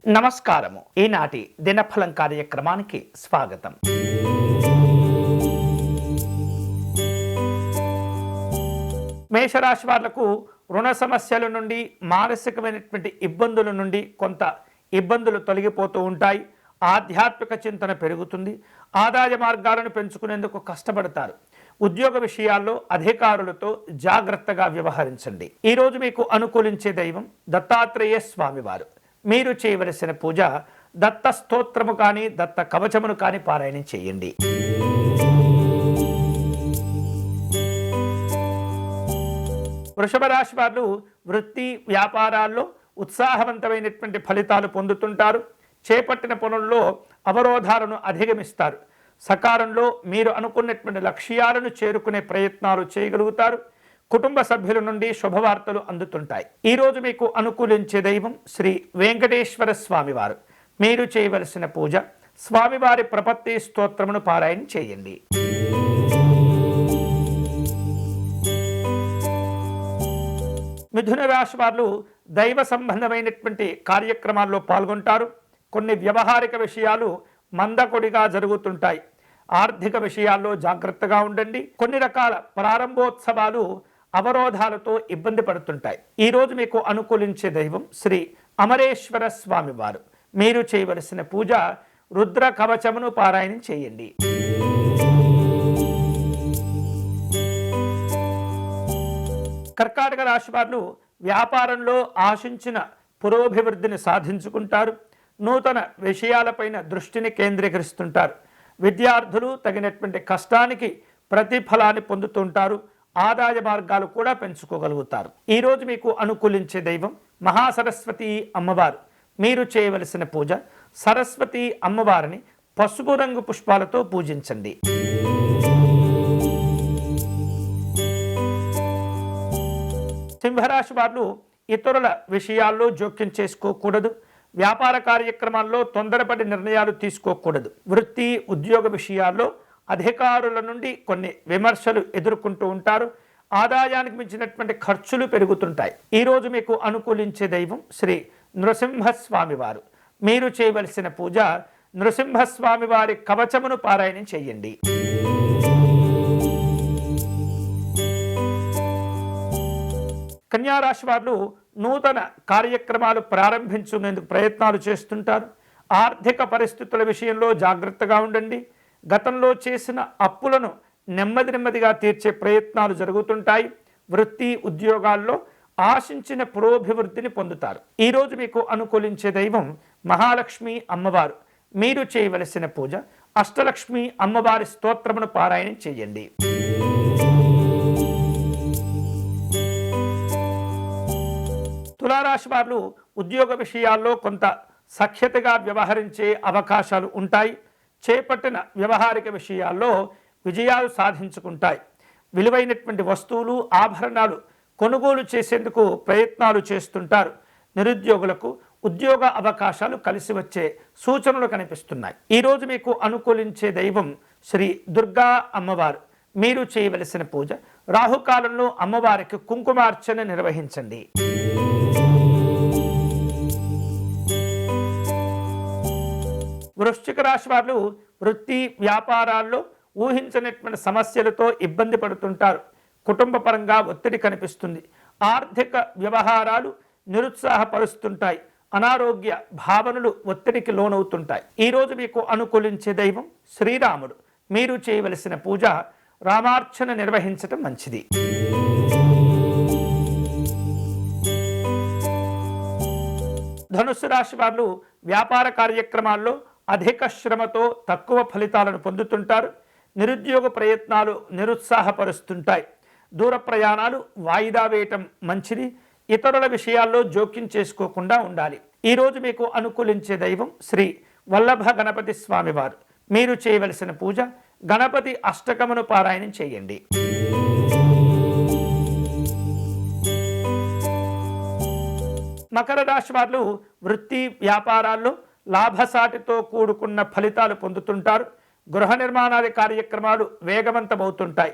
నమస్కారము. ఈనాటి దినఫలం కార్యక్రమానికి స్వాగతం. మేషరాశి వాళ్లకు రుణ సమస్యల నుండి, మానసికమైనటువంటి ఇబ్బందుల నుండి కొంత ఇబ్బందులు తొలగిపోతూ ఉంటాయి. ఆధ్యాత్మిక చింతన పెరుగుతుంది. ఆదాయ మార్గాలను పెంచుకునేందుకు కష్టపడతారు. ఉద్యోగ విషయాల్లో అధికారులతో జాగ్రత్తగా వ్యవహరించండి. ఈరోజు మీకు అనుకూలించే దైవం దత్తాత్రేయ స్వామివారు. మీరు చేయవలసిన పూజ దత్త స్తోత్రము కానీ, దత్త కవచమును కానీ పారాయణం చేయండి. వృషభ రాశి వారు వృత్తి వ్యాపారాల్లో ఉత్సాహవంతమైనటువంటి ఫలితాలు పొందుతుంటారు. చేపట్టిన పనుల్లో అవరోధాలను అధిగమిస్తారు. సకాలంలో మీరు అనుకున్నటువంటి లక్ష్యాలను చేరుకునే ప్రయత్నాలు చేయగలుగుతారు. కుటుంబ సభ్యుల నుండి శుభవార్తలు అందుతుంటాయి. ఈరోజు మీకు అనుకూలించే దైవం శ్రీ వెంకటేశ్వర స్వామివారు. మీరు చేయవలసిన పూజ స్వామివారి ప్రపత్తి స్తోత్రమును పారాయణ చేయండి. మిథున రాశి వారు దైవ సంబంధమైనటువంటి కార్యక్రమాల్లో పాల్గొంటారు. కొన్ని వ్యవహారిక విషయాలు మందకొడిగా జరుగుతుంటాయి. ఆర్థిక విషయాల్లో జాగ్రత్తగా ఉండండి. కొన్ని రకాల ప్రారంభోత్సవాలు అవరోధాలతో ఇబ్బంది పడుతుంటాయి. ఈరోజు మీకు అనుకూలించే దైవం శ్రీ అమరేశ్వర స్వామివారు. మీరు చేయవలసిన పూజ రుద్ర కవచమును పారాయణం చేయండి. కర్కాటక రాశి వారు వ్యాపారంలో ఆశించిన పురోభివృద్ధిని సాధించుకుంటారు. నూతన విషయాలపైన దృష్టిని కేంద్రీకరిస్తుంటారు. విద్యార్థులు తగినటువంటి కష్టానికి ప్రతిఫలాన్ని పొందుతుంటారు. ఆదాయ మార్గాలు కూడా పెంచుకోగలుగుతారు. ఈరోజు మీకు అనుకూలించే దైవం మహాసరస్వతి అమ్మవారు. మీరు చేయవలసిన పూజ సరస్వతి అమ్మవారిని పసుపు రంగు పుష్పాలతో పూజించండి. సింహరాశి వారు ఇతరుల విషయాల్లో జోక్యం చేసుకోకూడదు. వ్యాపార కార్యక్రమాల్లో తొందరపడి నిర్ణయాలు తీసుకోకూడదు. వృత్తి ఉద్యోగ విషయాల్లో అధికారుల నుండి కొన్ని విమర్శలు ఎదుర్కొంటూ ఉంటారు. ఆదాయానికి మించినటువంటి ఖర్చులు పెరుగుతుంటాయి. ఈరోజు మీకు అనుకూలించే దైవం శ్రీ నృసింహస్వామి వారు. మీరు చేయవలసిన పూజ నృసింహస్వామి వారి కవచమును పారాయణం చేయండి. కన్యారాశి వారు నూతన కార్యక్రమాలు ప్రారంభించుకునేందుకు ప్రయత్నాలు చేస్తుంటారు. ఆర్థిక పరిస్థితుల విషయంలో జాగ్రత్తగా ఉండండి. గతంలో చేసిన అప్పులను నెమ్మదిగా తీర్చే ప్రయత్నాలు జరుగుతుంటాయి. వృత్తి ఉద్యోగాల్లో ఆశించిన పురోభివృద్ధిని పొందుతారు. ఈరోజు మీకు అనుకూలించే దైవం మహాలక్ష్మి అమ్మవారు. మీరు చేయవలసిన పూజ అష్టలక్ష్మి అమ్మవారి స్తోత్రమును పారాయణం చేయండి. తులారాశి వారు ఉద్యోగ విషయాల్లో కొంత సఖ్యతగా వ్యవహరించే అవకాశాలు ఉంటాయి. చేపట్టిన వ్యవహారిక విషయాల్లో విజయాలు సాధించుకుంటాయి. విలువైనటువంటి వస్తువులు ఆభరణాలు కొనుగోలు చేసేందుకు ప్రయత్నాలు చేస్తుంటారు. నిరుద్యోగులకు ఉద్యోగ అవకాశాలు కలిసి వచ్చే సూచనలు కనిపిస్తున్నాయి. ఈరోజు మీకు అనుకూలించే దైవం శ్రీ దుర్గా అమ్మవారు. మీరు చేయవలసిన పూజ రాహుకాలంలో అమ్మవారికి కుంకుమార్చన నిర్వహించండి. వృశ్చిక రాశి వారు వృత్తి వ్యాపారాల్లో ఊహించనటువంటి సమస్యలతో ఇబ్బంది పడుతుంటారు. కుటుంబ పరంగా ఒత్తిడి కనిపిస్తుంది. ఆర్థిక వ్యవహారాలు నిరుత్సాహపరుస్తుంటాయి. అనారోగ్య భావనలు ఒత్తిడికి లోనవుతుంటాయి. ఈరోజు మీకు అనుకూలించే దైవం శ్రీరాముడు. మీరు చేయవలసిన పూజ రామార్చన నిర్వహించడం మంచిది. ధనుస్సు రాశి వారు వ్యాపార కార్యక్రమాల్లో అధిక శ్రమతో తక్కువ ఫలితాలను పొందుతుంటారు. నిరుద్యోగ ప్రయత్నాలు నిరుత్సాహపరుస్తుంటాయి. దూర ప్రయాణాలు వాయిదా వేయటం మంచిది. ఇతరుల విషయాల్లో జోక్యం చేసుకోకుండా ఉండాలి. ఈరోజు మీకు అనుకూలించే దైవం శ్రీ వల్లభ గణపతి స్వామివారు. మీరు చేయవలసిన పూజ గణపతి అష్టకమును పారాయణం చేయండి. మకర రాశి వారు వృత్తి వ్యాపారాల్లో లాభసాటితో కూడుకున్న ఫలితాలు పొందుతుంటారు. గృహ నిర్మాణాది కార్యక్రమాలు వేగవంతమవుతుంటాయి.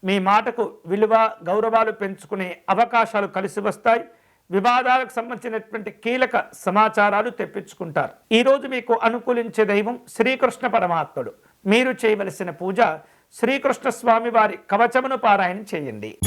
మీ మాటకు విలువ గౌరవాలు పెంచుకునే అవకాశాలు కలిసి వస్తాయి. వివాదాలకు సంబంధించినటువంటి కీలక సమాచారాలు తెప్పించుకుంటారు. ఈరోజు మీకు అనుకూలించే దైవం శ్రీకృష్ణ పరమాత్ముడు. మీరు చేయవలసిన పూజ శ్రీకృష్ణ స్వామి వారి కవచమును పారాయణ చేయండి.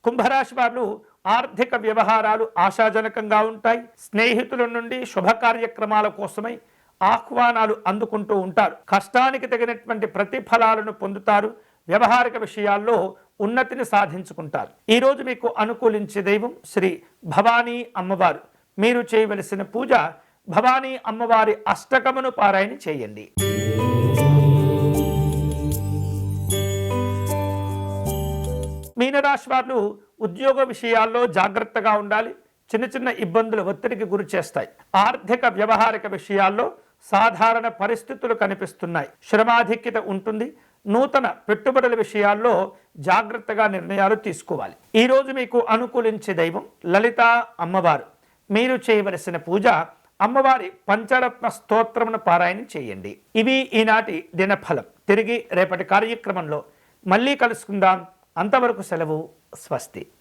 కుంభరాశి వారు ఆర్థిక వ్యవహారాలు ఆశాజనకంగా ఉంటాయి. స్నేహితుల నుండి శుభ కార్యక్రమాల కోసమై ఆహ్వానాలు అందుకుంటూ ఉంటారు. కష్టానికి తగినటువంటి ప్రతిఫలాలను పొందుతారు. వ్యవహారిక విషయాల్లో ఉన్నతిని సాధించుకుంటారు. ఈరోజు మీకు అనుకూలించే దైవం శ్రీ భవానీ అమ్మవారు. మీరు చేయవలసిన పూజ భవానీ అమ్మవారి అష్టకమును పారాయణ చేయండి. మీనరాశి వారు ఉద్యోగ విషయాల్లో జాగ్రత్తగా ఉండాలి. చిన్న చిన్న ఇబ్బందులు ఒత్తిడికి గురి చేస్తాయి. ఆర్థిక వ్యవహారిక విషయాల్లో సాధారణ పరిస్థితులు కనిపిస్తున్నాయి. శ్రమాధిక్యత ఉంటుంది. నూతన పెట్టుబడుల విషయాల్లో జాగ్రత్తగా నిర్ణయాలు తీసుకోవాలి. ఈరోజు మీకు అనుకూలించే దైవం లలిత అమ్మవారు. మీరు చేయవలసిన పూజ అమ్మవారి పంచరత్న స్తోత్రమును పారాయణ చేయండి. ఇవి ఈనాటి దినఫలం. తిరిగి రేపటి కార్యక్రమంలో మళ్ళీ కలుసుకుందాం. అంతవరకు సెలవు. స్వస్తి.